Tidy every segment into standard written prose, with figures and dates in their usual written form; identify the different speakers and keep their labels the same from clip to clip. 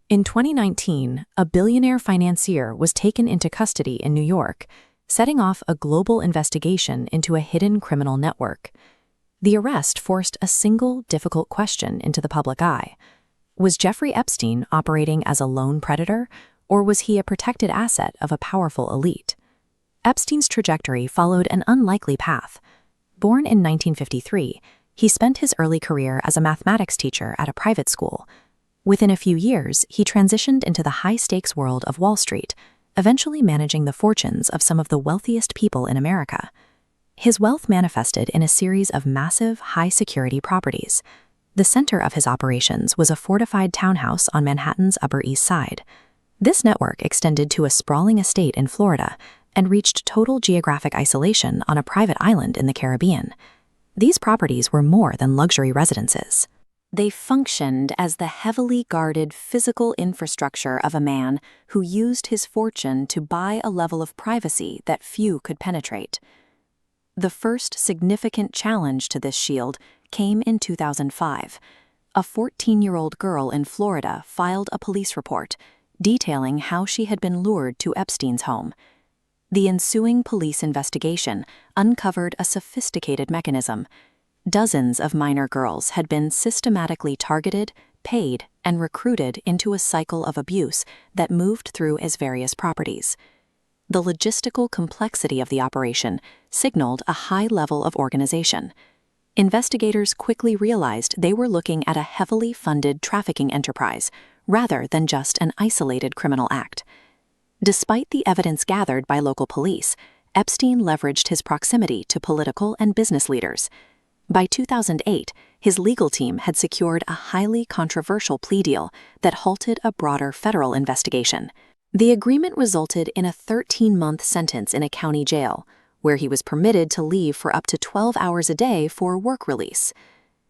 Speaker 1: In 2019, a billionaire financier was taken into custody in New York, setting off a global investigation into a hidden criminal network. The arrest forced a single difficult question into the public eye. Was Jeffrey Epstein operating as a lone predator, or was he a protected asset of a powerful elite? Epstein's trajectory followed an unlikely path. Born in 1953, he spent his early career as a mathematics teacher at a private school. Within a few years, he transitioned into the high-stakes world of Wall Street, eventually managing the fortunes of some of the wealthiest people in America. His wealth manifested in a series of massive, high-security properties. The center of his operations was a fortified townhouse on Manhattan's Upper East Side. This network extended to a sprawling estate in Florida and reached total geographic isolation on a private island in the Caribbean. These properties were more than luxury residences. They functioned as the heavily guarded physical infrastructure of a man who used his fortune to buy a level of privacy that few could penetrate. The first significant challenge to this shield came in 2005. A 14-year-old girl in Florida filed a police report detailing how she had been lured to Epstein's home. The ensuing police investigation uncovered a sophisticated mechanism. Dozens of minor girls had been systematically targeted, paid, and recruited into a cycle of abuse that moved through his various properties. The logistical complexity of the operation signaled a high level of organization. Investigators quickly realized they were looking at a heavily funded trafficking enterprise rather than just an isolated criminal act. Despite the evidence gathered by local police, Epstein leveraged his proximity to political and business leaders. By 2008, his legal team had secured a highly controversial plea deal that halted a broader federal investigation. The agreement resulted in a 13-month sentence in a county jail, where he was permitted to leave for up to 12 hours a day for work release.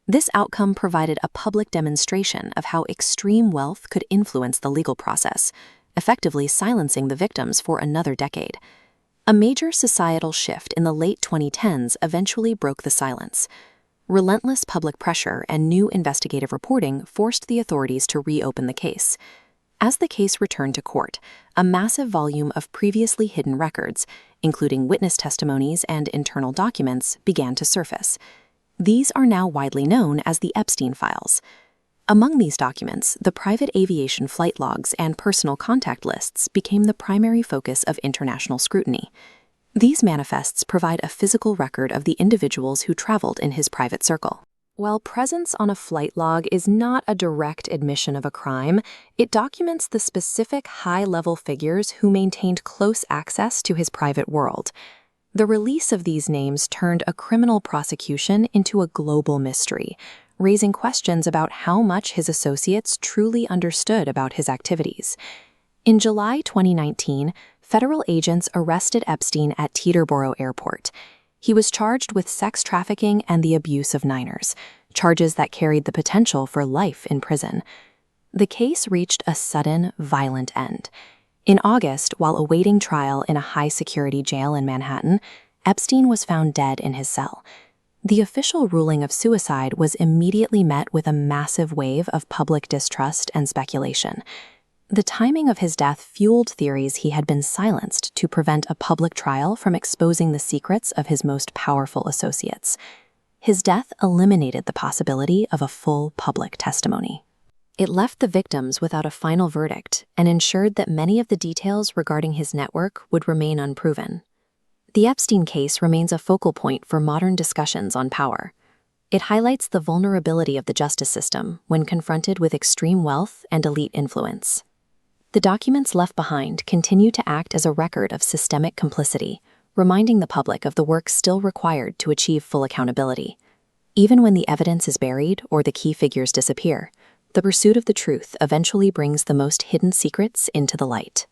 Speaker 1: This outcome provided a public demonstration of how extreme wealth could influence the legal process, effectively silencing the victims for another decade. A major societal shift in the late 2010s eventually broke the silence. Relentless public pressure and new investigative reporting forced the authorities to reopen the case. As the case returned to court, a massive volume of previously hidden records, including witness testimonies and internal documents, began to surface. These are now widely known as the Epstein files. Among these documents, the private aviation flight logs and personal contact lists became the primary focus of international scrutiny. These manifests provide a physical record of the individuals who traveled in his private circle. While presence on a flight log is not a direct admission of a crime, it documents the specific high-level figures who maintained close access to his private world. The release of these names turned a criminal prosecution into a global mystery, raising questions about how much his associates truly understood about his activities. In July 2019, federal agents arrested Epstein at Teterboro Airport. He was charged with sex trafficking and the abuse of minors, charges that carried the potential for life in prison. The case reached a sudden, violent end. In August, while awaiting trial in a high-security jail in Manhattan, Epstein was found dead in his cell. The official ruling of suicide was immediately met with a massive wave of public distrust and speculation. The timing of his death fueled theories he had been silenced to prevent a public trial from exposing the secrets of his most powerful associates. His death eliminated the possibility of a full public testimony. It left the victims without a final verdict and ensured that many of the details regarding his network would remain unproven. The Epstein case remains a focal point for modern discussions on power. It highlights the vulnerability of the justice system when confronted with extreme wealth and elite influence. The documents left behind continue to act as a record of systemic complicity, reminding the public of the work still required to achieve full accountability. Even when the evidence is buried or the key figures disappear, the pursuit of the truth eventually brings the most hidden secrets into the light.